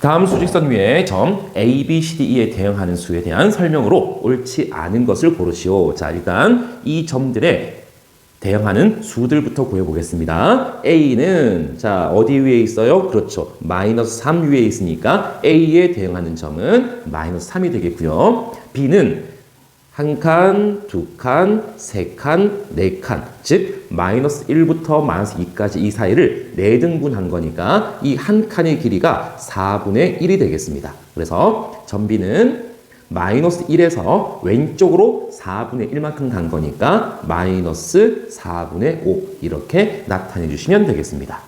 다음 수직선 위에 점 A, B, C, D, E에 대응하는 수에 대한 설명으로 옳지 않은 것을 고르시오. 자, 일단 이 점들에 대응하는 수들부터 구해보겠습니다. A는 자 어디 위에 있어요? 그렇죠. 마이너스 3 위에 있으니까 A에 대응하는 점은 마이너스 3이 되겠고요. B는 한 칸, 두 칸, 세 칸, 네 칸, 즉 마이너스 1부터 마이너스 2까지 이 사이를 4등분한 거니까 이 한 칸의 길이가 4분의 1이 되겠습니다. 그래서 점 B는 마이너스 1에서 왼쪽으로 4분의 1만큼 간 거니까 마이너스 4분의 5 이렇게 나타내 주시면 되겠습니다.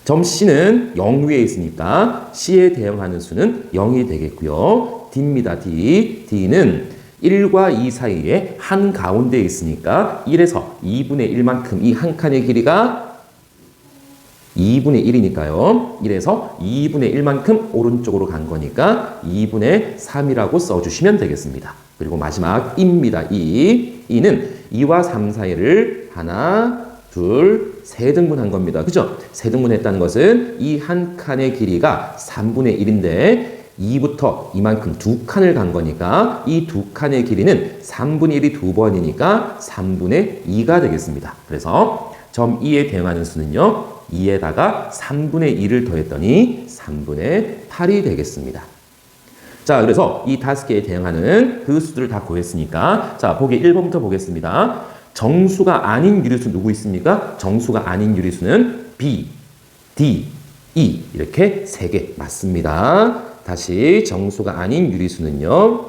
점 C는 0 위에 있으니까 C에 대응하는 수는 0이 되겠고요. D입니다. D는 1과 2 사이에 한 가운데에 있으니까 1에서 2분의 1만큼 이 한 칸의 길이가 2분의 1이니까요. 1에서 2분의 1만큼 오른쪽으로 간 거니까 2분의 3이라고 써주시면 되겠습니다. 그리고 마지막 E입니다. E는 2와 3 사이를 하나, 둘, 세 등분한 겁니다. 그죠? 세 등분했다는 것은 이 한 칸의 길이가 3분의 1인데 2부터 이만큼 두 칸을 간 거니까 이 두 칸의 길이는 3분의 1이 두 번이니까 3분의 2가 되겠습니다. 그래서 점 E에 대응하는 수는요. 2에다가 3분의 2를 더했더니 3분의 8이 되겠습니다. 자, 그래서 이 5개에 대응하는 그 수들을 다 구했으니까 자, 보기 1번부터 보겠습니다. 정수가 아닌 유리수 누구 있습니까? 정수가 아닌 유리수는 B, D, E 이렇게 3개 맞습니다. 다시 정수가 아닌 유리수는요.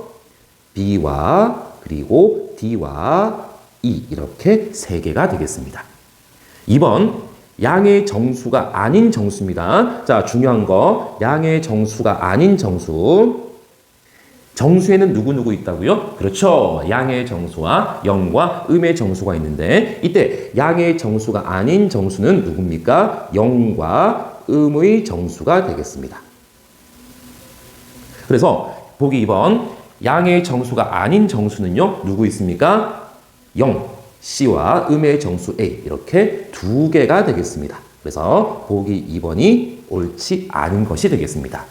B와 그리고 D와 E 이렇게 3개가 되겠습니다. 2번 양의 정수가 아닌 정수입니다. 자, 중요한 거 양의 정수가 아닌 정수. 정수에는 누구 있다고요? 그렇죠. 양의 정수와 영과 음의 정수가 있는데 이때 양의 정수가 아닌 정수는 누굽니까? 영과 음의 정수가 되겠습니다. 그래서 보기 2번 양의 정수가 아닌 정수는요. 누구 있습니까? 0, C와 음의 정수 A 이렇게 2개가 되겠습니다. 그래서 보기 2번이 옳지 않은 것이 되겠습니다.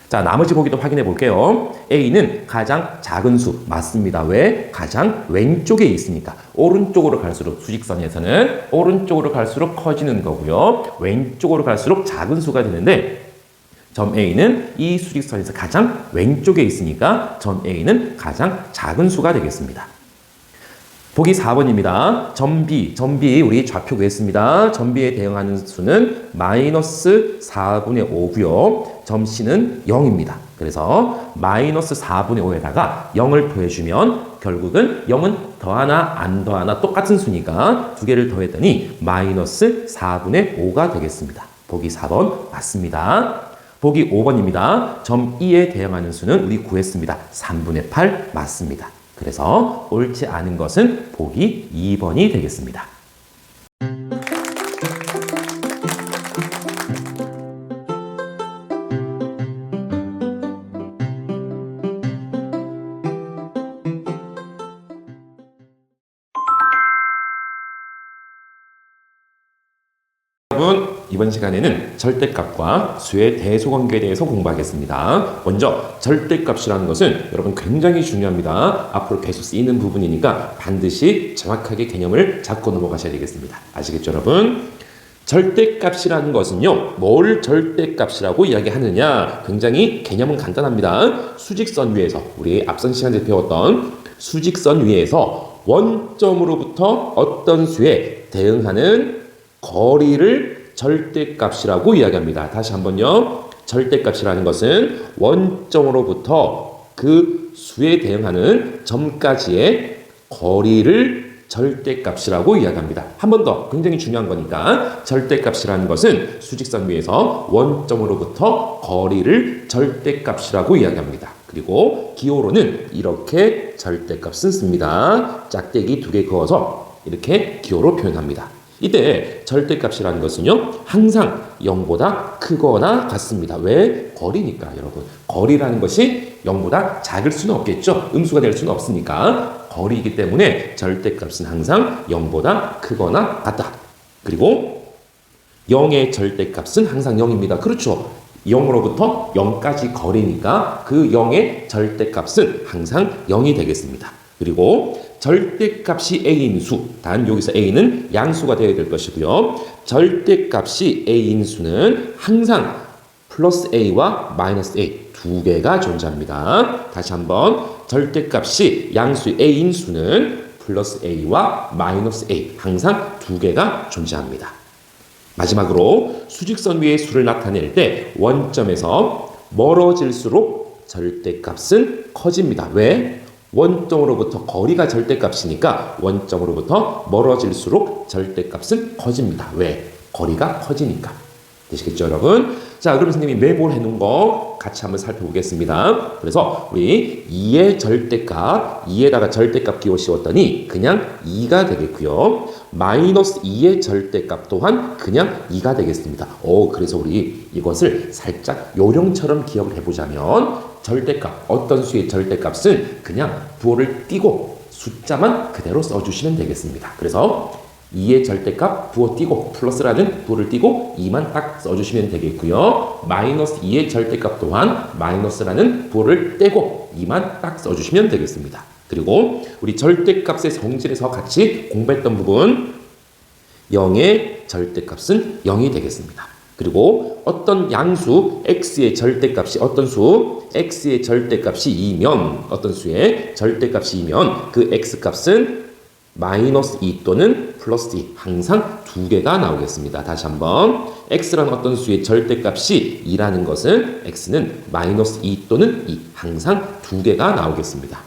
자, 나머지 보기도 확인해 볼게요. A는 가장 작은 수 맞습니다. 왜? 가장 왼쪽에 있으니까. 오른쪽으로 갈수록 수직선에서는 오른쪽으로 갈수록 커지는 거고요. 왼쪽으로 갈수록 작은 수가 되는데 점 A는 이 수직선에서 가장 왼쪽에 있으니까 점 A는 가장 작은 수가 되겠습니다. 보기 4번입니다. 점 B 우리 좌표 구했습니다. 점 B에 대응하는 수는 마이너스 4분의 5고요. 점 C는 0입니다. 그래서 마이너스 4분의 5에다가 0을 더해주면 결국은 0은 더하나 안 더하나 똑같은 수니까 2개를 더했더니 마이너스 4분의 5가 되겠습니다. 보기 4번 맞습니다. 보기 5번입니다. 점 E에 대응하는 수는 우리 구했습니다. 3분의 8 맞습니다. 그래서 옳지 않은 것은 보기 2번이 되겠습니다. 여러분, 이번 시간에는 절대값과 수의 대소관계에 대해서 공부하겠습니다. 먼저 절대값이라는 것은 여러분 굉장히 중요합니다. 앞으로 계속 쓰이는 부분이니까 반드시 정확하게 개념을 잡고 넘어가셔야 되겠습니다. 아시겠죠, 여러분? 절대값이라는 것은요, 뭘 절대값이라고 이야기하느냐? 굉장히 개념은 간단합니다. 수직선 위에서, 우리 앞선 시간에 배웠던 수직선 위에서 원점으로부터 어떤 수에 대응하는 거리를 절대값이라고 이야기합니다. 다시 한번요. 절대값이라는 것은 원점으로부터 그 수에 대응하는 점까지의 거리를 절대값이라고 이야기합니다. 한 번 더 굉장히 중요한 거니까 절대값이라는 것은 수직선 위에서 원점으로부터 거리를 절대값이라고 이야기합니다. 그리고 기호로는 이렇게 절대값은 씁니다. 짝대기 2개 그어서 이렇게 기호로 표현합니다. 이때 절대값이라는 것은요, 항상 0보다 크거나 같습니다. 왜? 거리니까, 여러분. 거리라는 것이 0보다 작을 수는 없겠죠. 음수가 될 수는 없으니까. 거리이기 때문에 절대값은 항상 0보다 크거나 같다. 그리고 0의 절대값은 항상 0입니다. 그렇죠. 0으로부터 0까지 거리니까 그 0의 절대값은 항상 0이 되겠습니다. 그리고 절대값이 a인 수, 단 여기서 a는 양수가 되어야 될 것이고요. 절대값이 a인 수는 항상 플러스 a와 마이너스 a 두 개가 존재합니다. 다시 한번 절대값이 양수 a인 수는 플러스 a와 마이너스 a 항상 두 개가 존재합니다. 마지막으로 수직선 위의 수를 나타낼 때 원점에서 멀어질수록 절대값은 커집니다. 왜? 원점으로부터 거리가 절대값이니까 원점으로부터 멀어질수록 절대값은 커집니다. 왜? 거리가 커지니까. 되시겠죠, 여러분? 자, 그럼 선생님이 메모를 해놓은 거 같이 한번 살펴보겠습니다. 그래서 우리 2의 절대값, 2에다가 절대값 기호 씌웠더니 그냥 2가 되겠고요. 마이너스 2의 절대값 또한 그냥 2가 되겠습니다. 그래서 우리 이것을 살짝 요령처럼 기억을 해보자면 절대값, 어떤 수의 절대값은 그냥 부호를 띄고 숫자만 그대로 써주시면 되겠습니다. 그래서 2의 절대값 부호 띄고 플러스라는 부호를 띄고 2만 딱 써주시면 되겠고요. 마이너스 2의 절대값 또한 마이너스라는 부호를 떼고 2만 딱 써주시면 되겠습니다. 그리고 우리 절대값의 성질에서 같이 공부했던 부분 0의 절대값은 0이 되겠습니다. 그리고 어떤 양수 x의 절대값이 어떤 수 x의 절대값이 2면 어떤 수의 절대값이 2면 그 x값은 마이너스 2 또는 플러스 2 항상 두 개가 나오겠습니다. 다시 한번 x라는 어떤 수의 절대값이 2라는 것은 x는 마이너스 2 또는 2 항상 두 개가 나오겠습니다.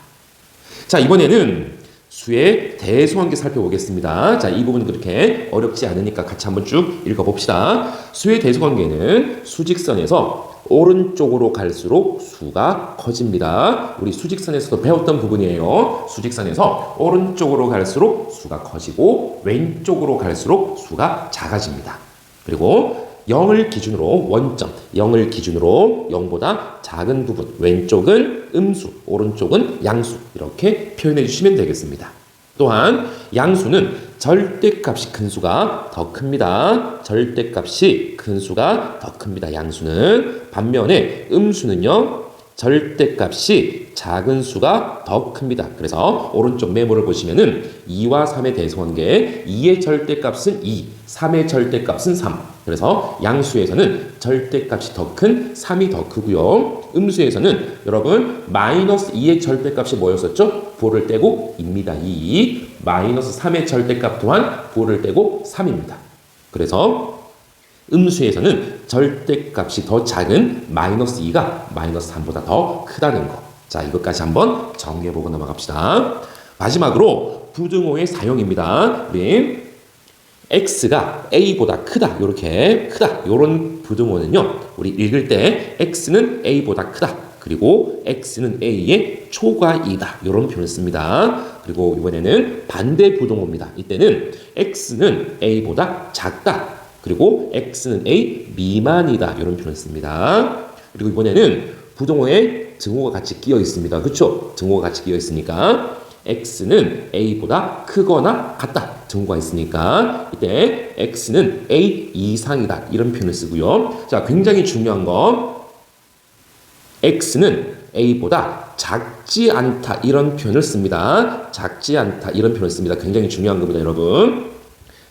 자, 이번에는 수의 대소관계 살펴보겠습니다. 자, 이 부분 그렇게 어렵지 않으니까 같이 한번 쭉 읽어봅시다. 수의 대소관계는 수직선에서 오른쪽으로 갈수록 수가 커집니다. 우리 수직선에서도 배웠던 부분이에요. 수직선에서 오른쪽으로 갈수록 수가 커지고 왼쪽으로 갈수록 수가 작아집니다. 그리고 0을 기준으로 원점, 0을 기준으로 0보다 작은 부분, 왼쪽은 음수, 오른쪽은 양수 이렇게 표현해 주시면 되겠습니다. 또한 양수는 절대값이 큰 수가 더 큽니다. 절대값이 큰 수가 더 큽니다. 양수는. 반면에 음수는요. 절대값이 작은 수가 더 큽니다. 그래서 오른쪽 메모를 보시면은 2와 3의 대소관계 2의 절대값은 2, 3의 절대값은 3. 그래서 양수에서는 절대값이 더 큰 3이 더 크고요. 음수에서는 여러분 마이너스 2의 절대값이 뭐였었죠? 부호를 떼고 2입니다. 2. 마이너스 3의 절대값 또한 부호를 떼고 3입니다. 그래서 음수에서는 절대값이 더 작은 마이너스 2가 마이너스 3보다 더 크다는 거. 자, 이것까지 한번 정리해보고 넘어갑시다. 마지막으로 부등호의 사용입니다. 우리 x가 a보다 크다, 이렇게 크다, 이런 부등호는요, 우리 읽을 때 x는 a보다 크다, 그리고 x는 a의 초과이다, 이런 표현을 씁니다. 그리고 이번에는 반대 부등호입니다. 이때는 x는 a보다 작다, 그리고 x는 a 미만이다, 이런 표현을 씁니다. 그리고 이번에는 부등호에 등호가 같이 끼어 있습니다. 그렇죠? 등호가 같이 끼어 있으니까 x는 a보다 크거나 같다. 등호가 있으니까 이때 x는 a 이상이다. 이런 표현을 쓰고요. 자, 굉장히 중요한 거 x는 a보다 작지 않다. 이런 표현을 씁니다. 작지 않다. 이런 표현을 씁니다. 굉장히 중요한 겁니다, 여러분.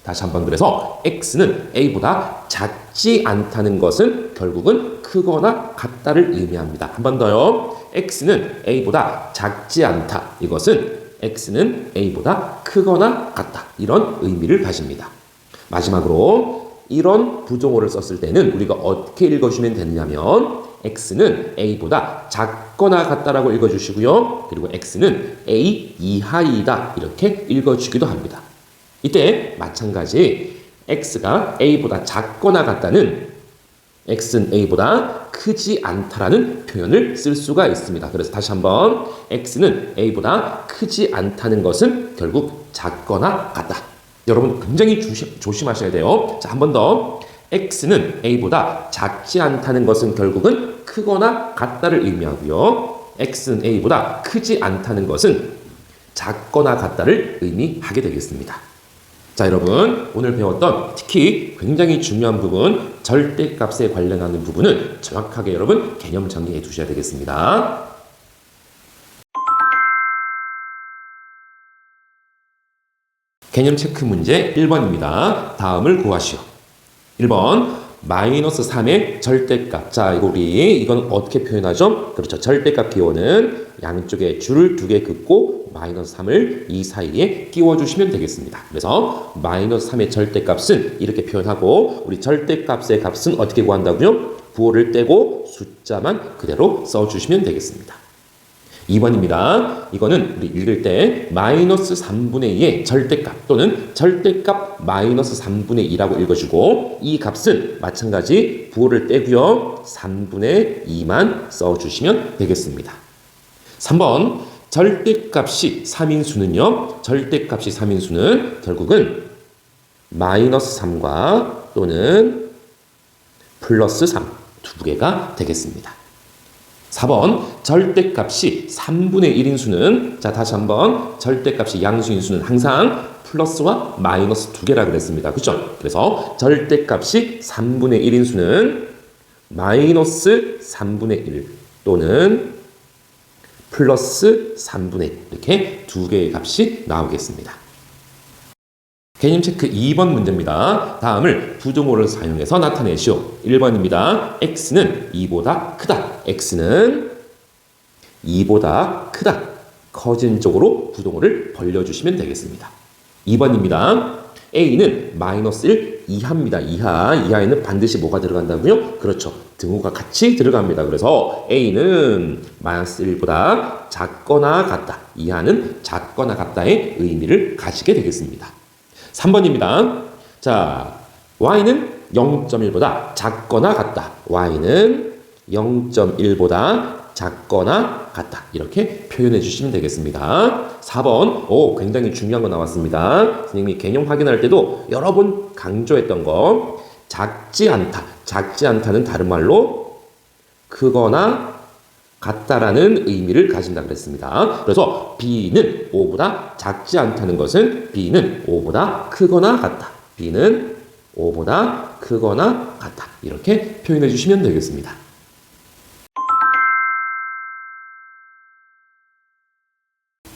다시 한번 그래서 x는 a보다 작지 않다는 것은 결국은 크거나 같다를 의미합니다. 한 번 더요. x는 a보다 작지 않다. 이것은 x는 a보다 크거나 같다. 이런 의미를 가집니다. 마지막으로 이런 부정어를 썼을 때는 우리가 어떻게 읽어주면 되느냐면 x는 a보다 작거나 같다라고 읽어주시고요. 그리고 x는 a 이하이다. 이렇게 읽어주기도 합니다. 이때 마찬가지 x가 a보다 작거나 같다는 x는 a보다 크지 않다라는 표현을 쓸 수가 있습니다. 그래서 다시 한번 x는 a보다 크지 않다는 것은 결국 작거나 같다. 여러분 굉장히 조심하셔야 돼요. 자, 한 번 더. x는 a보다 작지 않다는 것은 결국은 크거나 같다를 의미하고요. x는 a보다 크지 않다는 것은 작거나 같다를 의미하게 되겠습니다. 자, 여러분 오늘 배웠던 특히 굉장히 중요한 부분 절대값에 관련하는 부분은 정확하게 여러분 개념 정리해 두셔야 되겠습니다. 개념 체크 문제 1번입니다. 다음을 구하시오. 1번 마이너스 3의 절대값. 자, 이건 어떻게 표현하죠? 그렇죠. 절대값 기호는 양쪽에 줄을 2개 긋고 마이너스 3을 이 사이에 끼워주시면 되겠습니다. 그래서 마이너스 3의 절대값은 이렇게 표현하고 우리 절대값의 값은 어떻게 구한다고요? 부호를 떼고 숫자만 그대로 써주시면 되겠습니다. 2번입니다. 이거는 우리 읽을 때 마이너스 3분의 2의 절대값 또는 절대값 마이너스 3분의 2라고 읽어주고 이 값은 마찬가지 부호를 떼고요. 3분의 2만 써주시면 되겠습니다. 3번 절대값이 3인수는요. 절대값이 3인수는 결국은 마이너스 3과 또는 플러스 3 두 개가 되겠습니다. 4번 절대값이 3분의 1인수는 자 다시 한번 절대값이 양수인수는 항상 플러스와 마이너스 두 개라 그랬습니다. 그렇죠? 그래서 절대값이 3분의 1인수는 마이너스 3분의 1 또는 플러스 3분의 1 이렇게 두 개의 값이 나오겠습니다. 개념 체크 2번 문제입니다. 다음을 부등호를 사용해서 나타내시오. 1번입니다. x는 2보다 크다. x는 2보다 크다. 커진 쪽으로 부등호를 벌려주시면 되겠습니다. 2번입니다. a는 마이너스 1 이하입니다. 이하에는 반드시 뭐가 들어간다고요? 그렇죠. 등호가 같이 들어갑니다. 그래서 a는 마이너스 1보다 작거나 같다. 이하는 작거나 같다의 의미를 가지게 되겠습니다. 3번입니다. 자, y는 0.1보다 작거나 같다. y는 0.1보다 작거나 같다. 이렇게 표현해 주시면 되겠습니다. 4번, 굉장히 중요한 거 나왔습니다. 선생님이 개념 확인할 때도 여러 번 강조했던 거. 작지 않다. 작지 않다는 다른 말로 크거나 같다라는 의미를 가진다 그랬습니다. 그래서 B는 O보다 작지 않다는 것은 B는 O보다 크거나 같다. B는 O보다 크거나 같다. 이렇게 표현해 주시면 되겠습니다.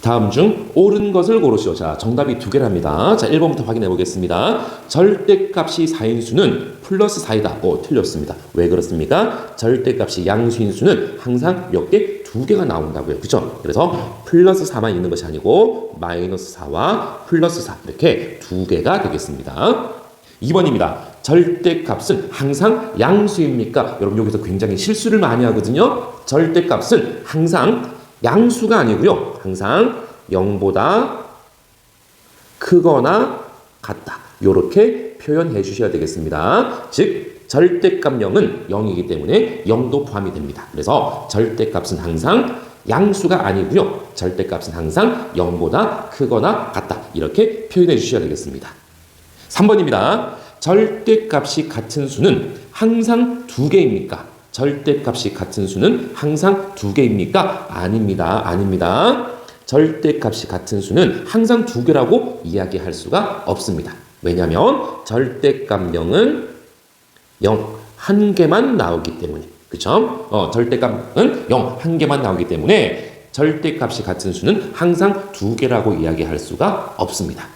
다음 중 옳은 것을 고르시오. 자, 정답이 두 개랍니다. 자, 1번부터 확인해 보겠습니다. 절대값이 4인수는 플러스 4이다. 틀렸습니다. 왜 그렇습니까? 절대값이 양수인수는 항상 몇 개? 두 개가 나온다고요. 그죠? 그래서 플러스 4만 있는 것이 아니고 마이너스 4와 플러스 4 이렇게 두 개가 되겠습니다. 2번입니다. 절대값은 항상 양수입니까? 여러분 여기서 굉장히 실수를 많이 하거든요. 절대값은 항상 양수가 아니고요. 항상 0보다 크거나 같다. 이렇게 표현해 주셔야 되겠습니다. 즉 절대값 0은 0이기 때문에 0도 포함이 됩니다. 그래서 절대값은 항상 양수가 아니고요. 절대값은 항상 0보다 크거나 같다. 이렇게 표현해 주셔야 되겠습니다. 3번입니다. 절대값이 같은 수는 항상 두 개입니까? 절대값이 같은 수는 항상 두 개입니까? 아닙니다. 아닙니다. 절대값이 같은 수는 항상 두 개라고 이야기할 수가 없습니다. 왜냐하면 절대값 0은 0, 한 개만 나오기 때문에. 그쵸? 절대값은 0, 한 개만 나오기 때문에 절대값이 같은 수는 항상 두 개라고 이야기할 수가 없습니다.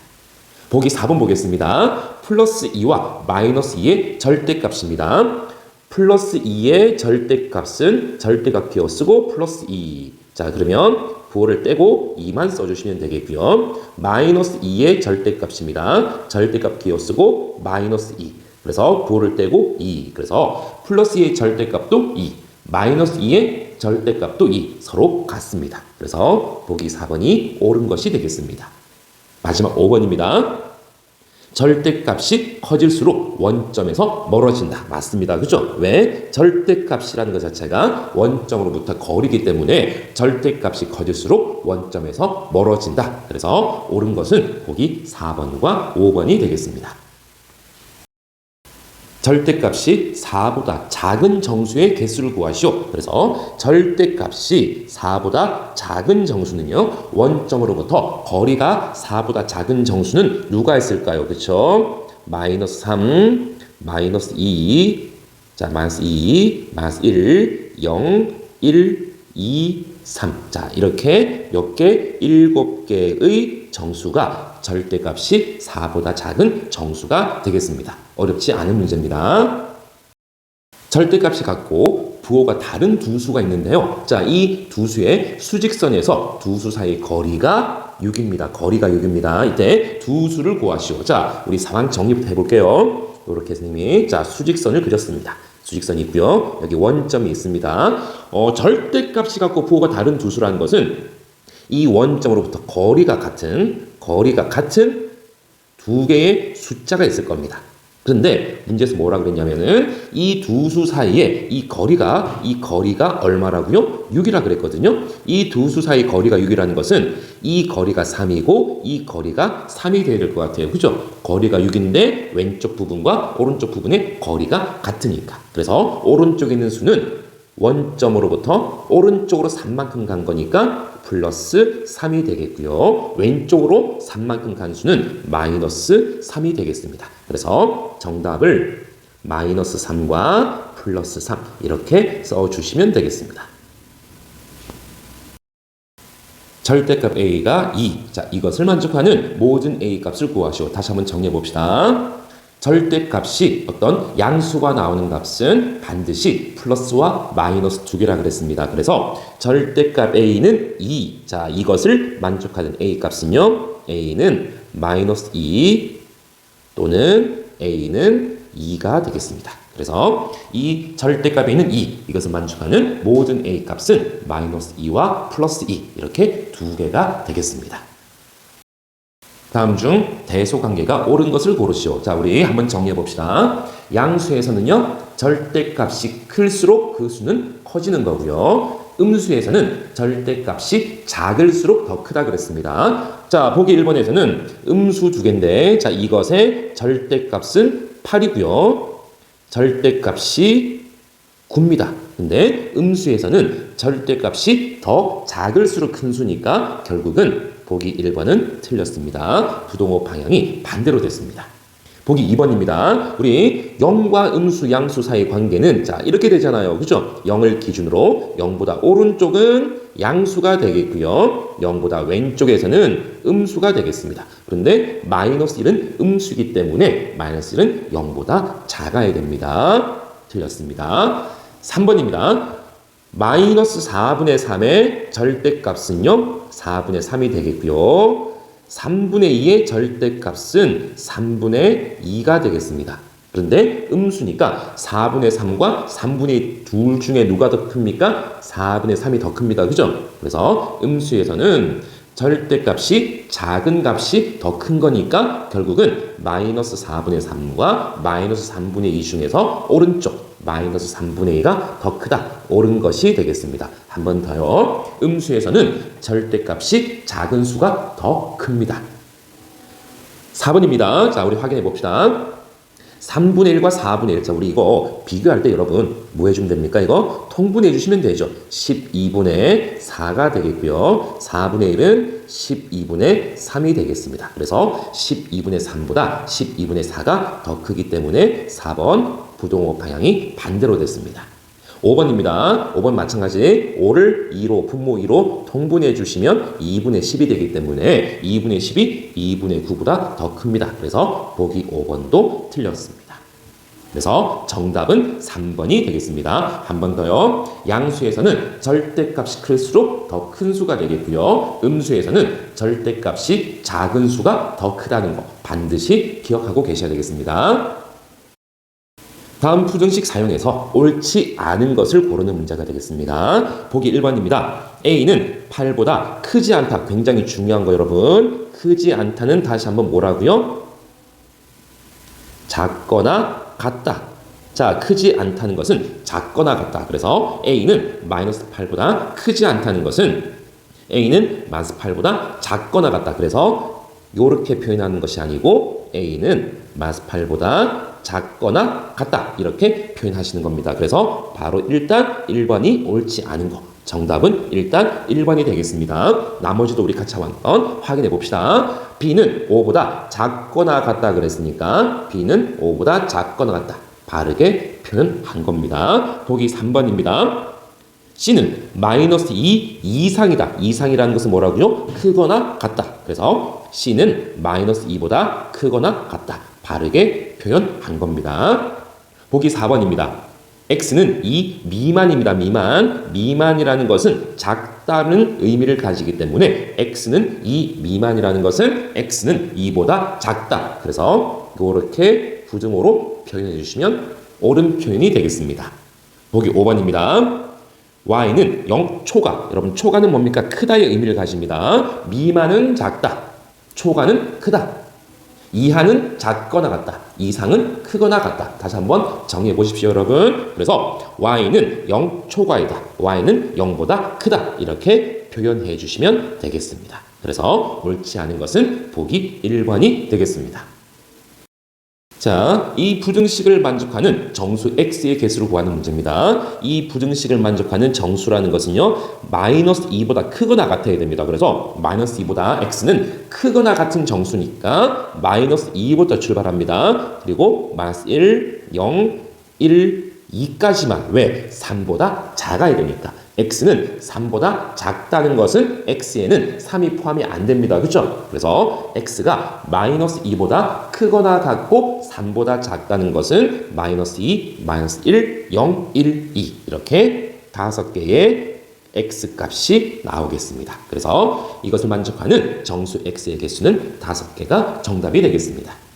보기 4번 보겠습니다. 플러스 2와 마이너스 2의 절대값입니다. 플러스 2의 절대값은 절대값 기호 쓰고 플러스 2. 자, 그러면 부호를 떼고 2만 써주시면 되겠고요. 마이너스 2의 절대값입니다. 절대값 기호 쓰고 마이너스 2. 그래서 부호를 떼고 2. 그래서 플러스 2의 절대값도 2. 마이너스 2의 절대값도 2. 서로 같습니다. 그래서 보기 4번이 옳은 것이 되겠습니다. 마지막 5번입니다. 절대값이 커질수록 원점에서 멀어진다. 맞습니다. 그죠? 왜? 절대값이라는 것 자체가 원점으로부터 거리기 때문에 절대값이 커질수록 원점에서 멀어진다. 그래서 옳은 것은 보기 4번과 5번이 되겠습니다. 절대값이 4보다 작은 정수의 개수를 구하시오. 그래서 절대값이 4보다 작은 정수는요. 원점으로부터 거리가 4보다 작은 정수는 누가 있을까요? 그렇죠? 마이너스 3, 마이너스 2, 자, 마이너스 2, 마이너스 1, 0, 1, 2, 3. 자, 이렇게 몇 개? 7개의 정수가 절대값이 4보다 작은 정수가 되겠습니다. 어렵지 않은 문제입니다. 절대값이 같고 부호가 다른 두 수가 있는데요. 자, 이 두 수의 수직선에서 두 수 사이의 거리가 6입니다. 거리가 6입니다. 이때 두 수를 구하시오. 자, 우리 상황 정리부터 해볼게요. 이렇게 선생님이 자 수직선을 그렸습니다. 수직선이 있고요. 여기 원점이 있습니다. 절대값이 같고 부호가 다른 두 수라는 것은 이 원점으로부터 거리가 같은 두 개의 숫자가 있을 겁니다. 그런데 문제에서 뭐라 그랬냐면은 이 두 수 사이에 이 거리가 얼마라고요? 6이라 그랬거든요. 이 두 수 사이 거리가 6이라는 것은 이 거리가 3이고 이 거리가 3이 돼야 될 것 같아요. 그죠? 거리가 6인데 왼쪽 부분과 오른쪽 부분의 거리가 같으니까. 그래서 오른쪽에 있는 수는 원점으로부터 오른쪽으로 3만큼 간 거니까 플러스 3이 되겠고요. 왼쪽으로 3만큼 간 수는 마이너스 3이 되겠습니다. 그래서 정답을 마이너스 3과 플러스 3 이렇게 써주시면 되겠습니다. 절대값 A가 2. 자, 이것을 만족하는 모든 A 값을 구하시오. 다시 한번 정리해 봅시다. 절대값이 어떤 양수가 나오는 값은 반드시 플러스와 마이너스 두 개라 그랬습니다. 그래서 절대값 A는 2. 자, 이것을 만족하는 A 값은요. A는 마이너스 2 또는 A는 2가 되겠습니다. 그래서 이 절대값 A는 2. 이것을 만족하는 모든 A 값은 마이너스 2와 플러스 2 이렇게 두 개가 되겠습니다. 다음 중 대소관계가 옳은 것을 고르시오. 자, 우리 한번 정리해 봅시다. 양수에서는요, 절대값이 클수록 그 수는 커지는 거고요. 음수에서는 절대값이 작을수록 더 크다 그랬습니다. 자, 보기 1번에서는 음수 두 개인데, 자, 이것의 절대값은 8이고요. 절대값이 9입니다. 근데 음수에서는 절대값이 더 작을수록 큰 수니까 결국은 보기 1번은 틀렸습니다. 부동호 방향이 반대로 됐습니다. 보기 2번입니다. 우리 0과 음수, 양수 사이 관계는 자 이렇게 되잖아요. 그죠? 0을 기준으로 0보다 오른쪽은 양수가 되겠고요. 0보다 왼쪽에서는 음수가 되겠습니다. 그런데 마이너스 1은 음수이기 때문에 마이너스 1은 0보다 작아야 됩니다. 틀렸습니다. 3번입니다. 마이너스 4분의 3의 절대값은요. 4분의 3이 되겠고요. 3분의 2의 절대값은 3분의 2가 되겠습니다. 그런데 음수니까 4분의 3과 3분의 2 중에 누가 더 큽니까? 4분의 3이 더 큽니다. 그죠? 그래서 음수에서는 절대값이 작은 값이 더 큰 거니까 결국은 마이너스 4분의 3과 마이너스 3분의 2 중에서 오른쪽 마이너스 3분의 2가 더 크다. 옳은 것이 되겠습니다. 한 번 더요. 음수에서는 절대값이 작은 수가 더 큽니다. 4번입니다. 자, 우리 확인해 봅시다. 3분의 1과 4분의 1. 자, 우리 이거 비교할 때 여러분 뭐 해주면 됩니까? 이거 통분해 주시면 되죠. 12분의 4가 되겠고요. 4분의 1은 12분의 3이 되겠습니다. 그래서 12분의 3보다 12분의 4가 더 크기 때문에 4번 부동호 방향이 반대로 됐습니다. 5번입니다. 5번 마찬가지 5를 2로 분모 2로 통분해 주시면 2분의 10이 되기 때문에 2분의 10이 2분의 9보다 더 큽니다. 그래서 보기 5번도 틀렸습니다. 그래서 정답은 3번이 되겠습니다. 한 번 더요. 양수에서는 절대값이 클수록 더 큰 수가 되겠고요. 음수에서는 절대값이 작은 수가 더 크다는 거 반드시 기억하고 계셔야 되겠습니다. 다음 부등식 사용해서 옳지 않은 것을 고르는 문제가 되겠습니다. 보기 1번입니다. A는 8보다 크지 않다. 굉장히 중요한 거 여러분. 크지 않다는 다시 한번 뭐라고요? 작거나 같다. 자, 크지 않다는 것은 작거나 같다. 그래서 A는 마이너스 8보다 크지 않다는 것은 A는 마이너스 8보다 작거나 같다. 그래서 이렇게 표현하는 것이 아니고 A는 마이너스 8보다 작거나 같다. 이렇게 표현하시는 겁니다. 그래서 바로 일단 1번이 옳지 않은 거 정답은 일단 1번이 되겠습니다. 나머지도 우리 같이 한번 확인해 봅시다. B는 5보다 작거나 같다 그랬으니까 B는 5보다 작거나 같다. 바르게 표현한 겁니다. 보기 3번입니다. C는 마이너스 2 이상이다. 이상이라는 것은 뭐라고요? 크거나 같다. 그래서 C는 마이너스 2보다 크거나 같다. 바르게 표현한 겁니다. 보기 4번입니다. X는 2 미만입니다. 미만. 미만이라는 것은 작다는 의미를 가지기 때문에 X는 2 미만이라는 것은 X는 2보다 작다. 그래서 이렇게 부등호로 표현해 주시면 옳은 표현이 되겠습니다. 보기 5번입니다. Y는 0 초과. 여러분 초과는 뭡니까? 크다의 의미를 가집니다. 미만은 작다. 초과는 크다. 이하는 작거나 같다. 이상은 크거나 같다. 다시 한번 정리해 보십시오, 여러분. 그래서 Y는 0 초과이다. Y는 0보다 크다. 이렇게 표현해 주시면 되겠습니다. 그래서 옳지 않은 것은 보기 1번이 되겠습니다. 자, 이 부등식을 만족하는 정수 x의 개수를 구하는 문제입니다. 이 부등식을 만족하는 정수라는 것은요, 마이너스 2보다 크거나 같아야 됩니다. 그래서 마이너스 2보다 x는 크거나 같은 정수니까 마이너스 2부터 출발합니다. 그리고 마이너스 1, 0, 1, 2까지만. 왜? 3보다 작아야 되니까. x는 3보다 작다는 것은 x에는 3이 포함이 안 됩니다. 그렇죠? 그래서 x가 마이너스 2보다 크거나 같고 3보다 작다는 것은 마이너스 2, 마이너스 1, 0, 1, 2 이렇게 5개의 x 값이 나오겠습니다. 그래서 이것을 만족하는 정수 x의 개수는 5개가 정답이 되겠습니다.